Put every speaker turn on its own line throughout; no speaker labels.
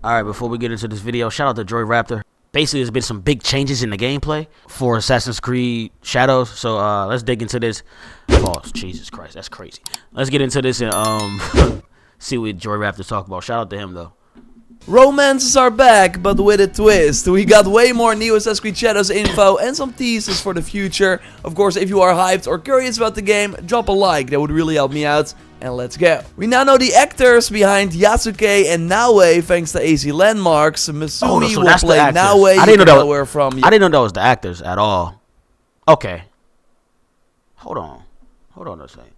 Alright, before we get into this video, shout out to Joy Raptor. Basically, there's been some big changes in the gameplay for Assassin's Creed Shadows. So let's dig into this. Pause. Jesus Christ, that's crazy. Let's get into this and see what Joy Raptor talk about. Shout out to him though.
Romances are back, but with a twist. We got way more new Assassin's Creed Shadows info and some teasers for the future. Of course, if you are hyped or curious about the game, drop a like, that would really help me out. And let's go. We now know the actors behind Yasuke and Naue thanks to AC Landmarks. Masumi
so
will
that's
play
the actors.
Naue.
I didn't know that was the actors at all. Okay. Hold on a second.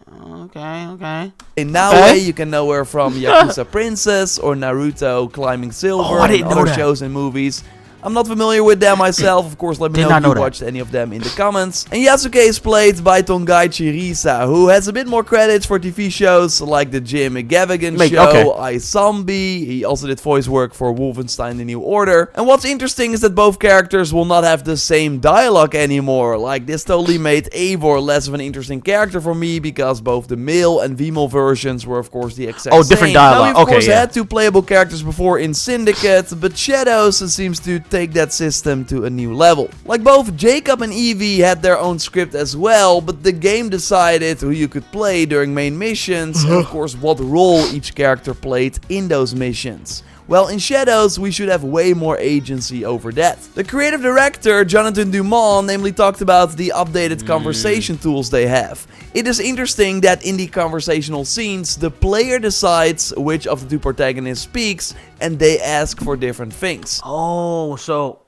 Okay.
In Naue, you can know her from Yakuza Princess or Naruto Climbing Silver and other shows and movies. I'm not familiar with them myself. Of course, let me know if you watched any of them in the comments. And Yasuke is played by Tongai Chirisa, who has a bit more credits for TV shows like the Jim Gaffigan show, iZombie. He also did voice work for Wolfenstein: The New Order. And what's interesting is that both characters will not have the same dialogue anymore. Like, this totally made Eivor less of an interesting character for me, because both the male and female versions were, of course, the exact same.
Different dialogue.
Now, we, of course, had two playable characters before in Syndicate, but Shadows seems to take that system to a new level. Like, both Jacob and Evie had their own script as well, but the game decided who you could play during main missions and of course what role each character played in those missions. Well, in Shadows, we should have way more agency over that. The creative director, Jonathan Dumont, namely talked about the updated conversation tools they have. It is interesting that in the conversational scenes, the player decides which of the two protagonists speaks, and they ask for different things.
Oh, so,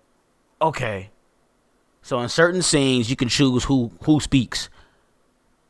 okay. So in certain scenes, you can choose who speaks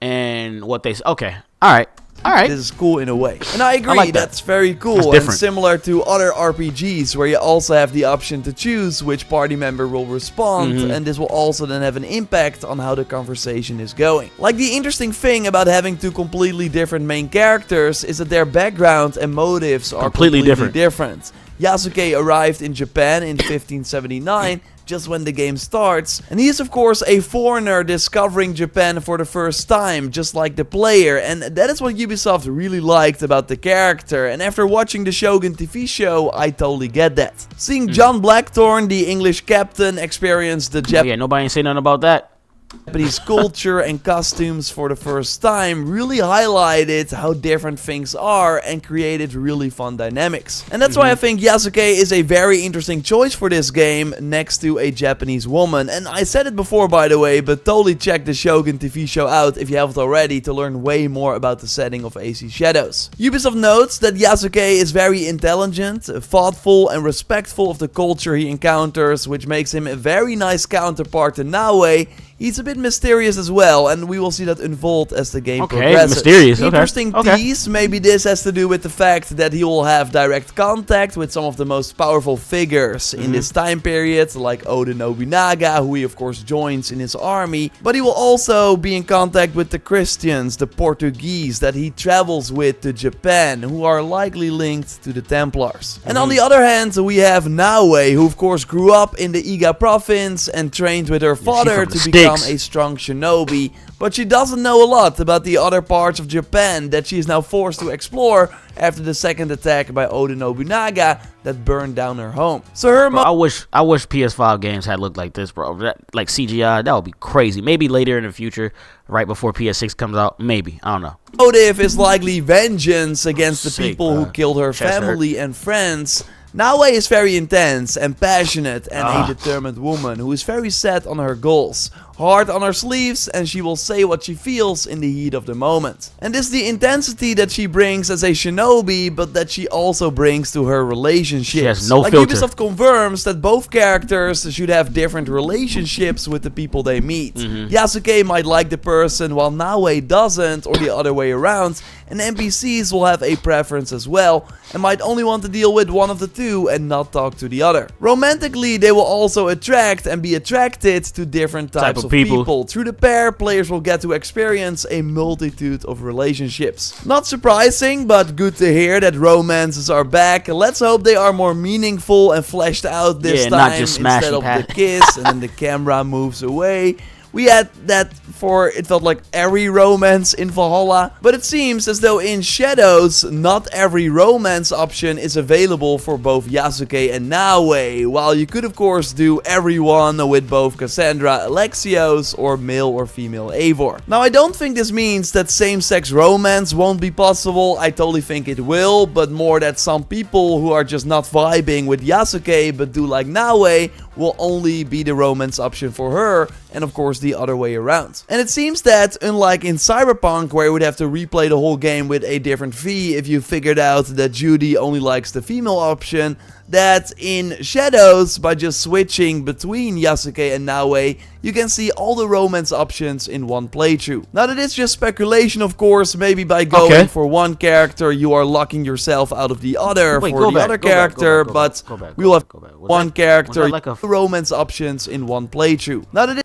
and what they say. Okay, alright. Alright.
This is cool in a way. And I agree, that's very cool. And similar to other RPGs where you also have the option to choose which party member will respond, and this will also then have an impact on how the conversation is going. Like, the interesting thing about having two completely different main characters is that their background and motives are completely different. Yasuke arrived in Japan in 1579, just when the game starts, and he is of course a foreigner discovering Japan for the first time, just like the player, and that is what Ubisoft really liked about the character, and after watching the Shogun TV show, I totally get that. Seeing John Blackthorne, the English captain, experience the
nobody ain't say nothing about that.
Japanese culture and costumes for the first time really highlighted how different things are and created really fun dynamics. And that's why I think Yasuke is a very interesting choice for this game next to a Japanese woman. And I said it before, by the way, but totally check the Shogun TV show out if you haven't already to learn way more about the setting of AC Shadows. Ubisoft notes that Yasuke is very intelligent, thoughtful and respectful of the culture he encounters, which makes him a very nice counterpart to Naue. He's a bit mysterious as well, and we will see that unfold as the game progresses.
Mysterious.
Interesting tease, maybe this has to do with the fact that he will have direct contact with some of the most powerful figures in this time period, like Oda Nobunaga, who he of course joins in his army, but he will also be in contact with the Christians, the Portuguese that he travels with to Japan, who are likely linked to the Templars. And on the other hand, we have Naue, who of course grew up in the Iga province and trained with her father to become a strong shinobi, but she doesn't know a lot about the other parts of Japan that she is now forced to explore after the second attack by Oda Nobunaga that burned down her home. So her
I wish PS5 games had looked like this, bro. Like CGI, that would be crazy. Maybe later in the future, right before PS6 comes out, maybe. I don't know.
Motive is likely vengeance against the people who killed her family and friends. Naue is very intense and passionate and a determined woman who is very set on her goals. Hard on her sleeves, and she will say what she feels in the heat of the moment. And this is the intensity that she brings as a shinobi, but that she also brings to her relationships.
She has no filter.
Ubisoft confirms that both characters should have different relationships with the people they meet. Yasuke might like the person while Naue doesn't, or the other way around, and NPCs will have a preference as well, and might only want to deal with one of the two and not talk to the other. Romantically, they will also attract and be attracted to different types of people. Through the pair, players will get to experience a multitude of relationships. Not surprising, but good to hear that romances are back. Let's hope they are more meaningful and fleshed out this time, instead of the kiss and then the camera moves away. We had that for, it felt like, every romance in Valhalla, but it seems as though in Shadows, not every romance option is available for both Yasuke and Naoe, while you could of course do everyone with both Cassandra, Alexios, or male or female Eivor. Now I don't think this means that same-sex romance won't be possible, I totally think it will, but more that some people who are just not vibing with Yasuke but do like Naoe will only be the romance option for her, and of course the other way around. And it seems that, unlike in Cyberpunk, where you would have to replay the whole game with a different fee if you figured out that Judy only likes the female option, that in Shadows, by just switching between Yasuke and Naoe, you can see all the romance options in one playthrough. Now that is just speculation, of course, maybe by going for one character you are locking yourself out of the other for the other character, but we will have one character, like romance options in one playthrough. Now that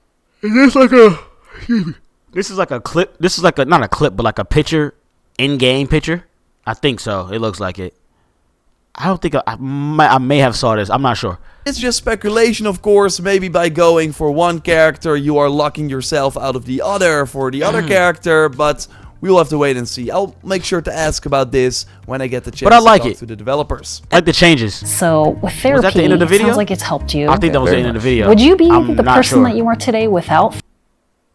this is like a clip, this is like a, not a clip, but like a picture, in-game picture. I think so, it looks like it. I don't think I may have saw this. I'm not sure.
It's just speculation, of course. Maybe by going for one character, you are locking yourself out of the other for the other character. But we'll have to wait and see. I'll make sure to ask about this when I get the chance to talk to the developers.
I like the changes.
So with therapy,
was that the end of the video?
It sounds like it's helped you.
I think that was the end of the video.
Would you be the person that you are today without?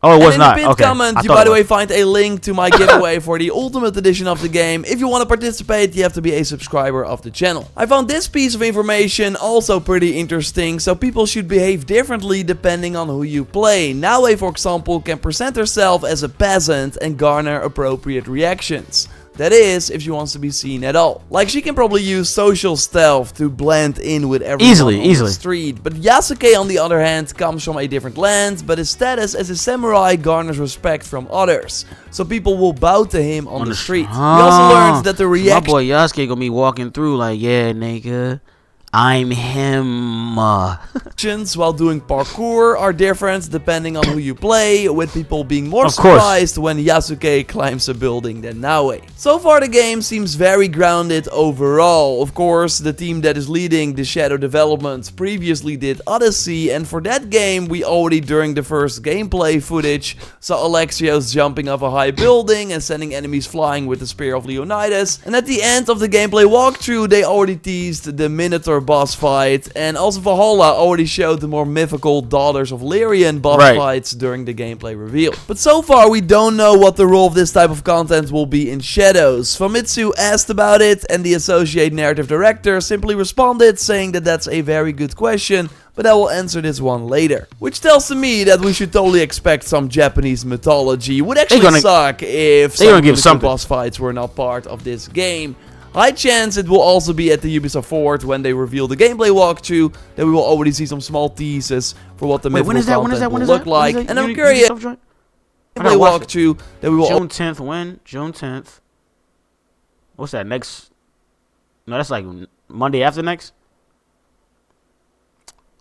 Oh, it was
and
not.
In the pinned comment, you by the way find a link to my giveaway for the Ultimate Edition of the game. If you want to participate, you have to be a subscriber of the channel. I found this piece of information also pretty interesting, so people should behave differently depending on who you play. Naoe, for example, can present herself as a peasant and garner appropriate reactions. That is, if she wants to be seen at all. Like, she can probably use social stealth to blend in with everyone on the street. But Yasuke, on the other hand, comes from a different land, but his status as a samurai garners respect from others. So people will bow to him on the street. We also learned that the reaction...
My boy Yasuke gonna be walking through like, yeah, nigga, I'm him.
While doing parkour are different depending on who you play, with people being more surprised when Yasuke climbs a building than Naoe. So far the game seems very grounded overall. Of course, the team that is leading the Shadow development previously did Odyssey, and for that game we already during the first gameplay footage saw Alexios jumping off a high building and sending enemies flying with the Spear of Leonidas, and at the end of the gameplay walkthrough they already teased the Minotaur boss fight, and also Valhalla already showed the more mythical Daughters of Lyrian boss fights during the gameplay reveal. But so far we don't know what the role of this type of content will be in Shadows. Famitsu asked about it, and the associate narrative director simply responded saying that that's a very good question, but I will answer this one later. Which tells to me that we should totally expect some Japanese mythology. Would actually suck if some boss fights were not part of this game. High chance it will also be at the Ubisoft Forward when they reveal the gameplay walkthrough, that we will already see some small teases for what the mythical content will look like. And I'm curious, gameplay walkthrough that we will...
June 10th, when? June 10th. What's that, next? No, that's like Monday after next?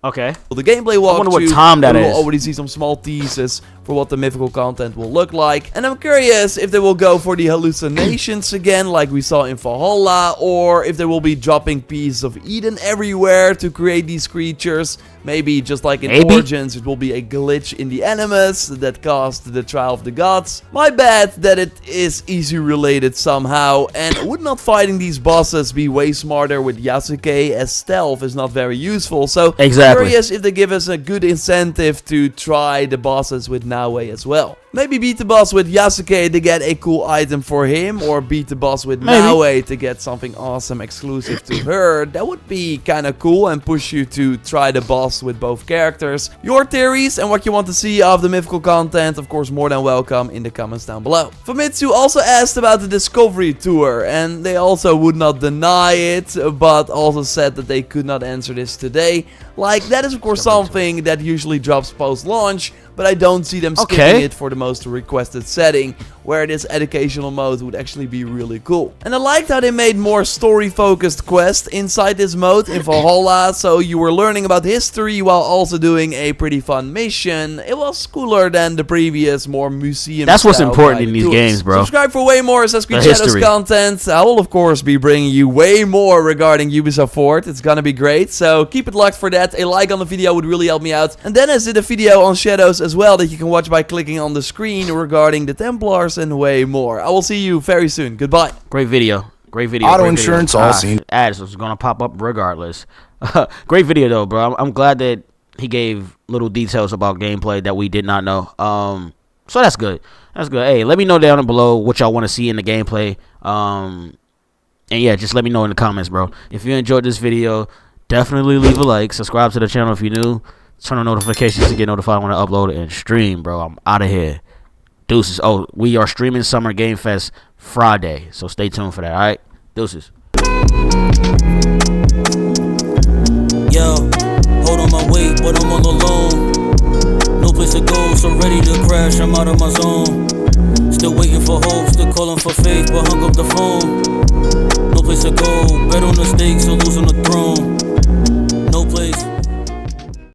Okay.
The gameplay walkthrough,
I wonder what time that
we
is.
will already see some small teases for what the mythical content will look like. And I'm curious if they will go for the hallucinations again, like we saw in Valhalla, or if they will be dropping pieces of Eden everywhere to create these creatures. Maybe just like in Origins, it will be a glitch in the Animus that caused the Trial of the Gods. My bet that it is easy related somehow, and would not fighting these bosses be way smarter with Yasuke, as stealth is not very useful. So curious if they give us a good incentive to try the bosses with Naoe as well. Maybe beat the boss with Yasuke to get a cool item for him, or beat the boss with Naoe to get something awesome exclusive to her. That would be kinda cool and push you to try the boss with both characters. Your theories and what you want to see of the mythical content, of course, more than welcome in the comments down below. Famitsu also asked about the Discovery Tour, and they also would not deny it, but also said that they could not answer this today. Like, that is of course something that usually drops post-launch, but I don't see them skipping it for the most requested setting, where this educational mode would actually be really cool. And I liked how they made more story-focused quests inside this mode in Valhalla, so you were learning about history while also doing a pretty fun mission. It was cooler than the previous, more museum.
That's what's important in these games, bro.
Subscribe for way more Assassin's Creed Shadows content. I will of course be bringing you way more regarding Ubisoft Forward. It's gonna be great, so keep it locked for that. A like on the video would really help me out. And Dennis did a video on Shadows as well that you can watch by clicking on the screen regarding the Templars and way more. I will see you very soon. Goodbye.
Great video. Great video.
Auto
great
insurance,
video.
all seen.
Ads was gonna pop up regardless. Great video though, bro. I'm glad that he gave little details about gameplay that we did not know. So that's good. That's good. Hey, let me know down below what y'all want to see in the gameplay. And yeah, just let me know in the comments, bro. If you enjoyed this video, definitely leave a like. Subscribe to the channel if you're new. Turn on notifications to get notified when I upload it and stream, bro. I'm out of here. Deuces. Oh, we are streaming Summer Game Fest Friday, so stay tuned for that. All right, deuces.
Yo, hold on my weight, but I'm all alone. No place to go, so ready to crash. I'm out of my zone. Still waiting for hope, still calling for faith, but hung up the phone. No place to go, bet on the stakes or lose on the throne.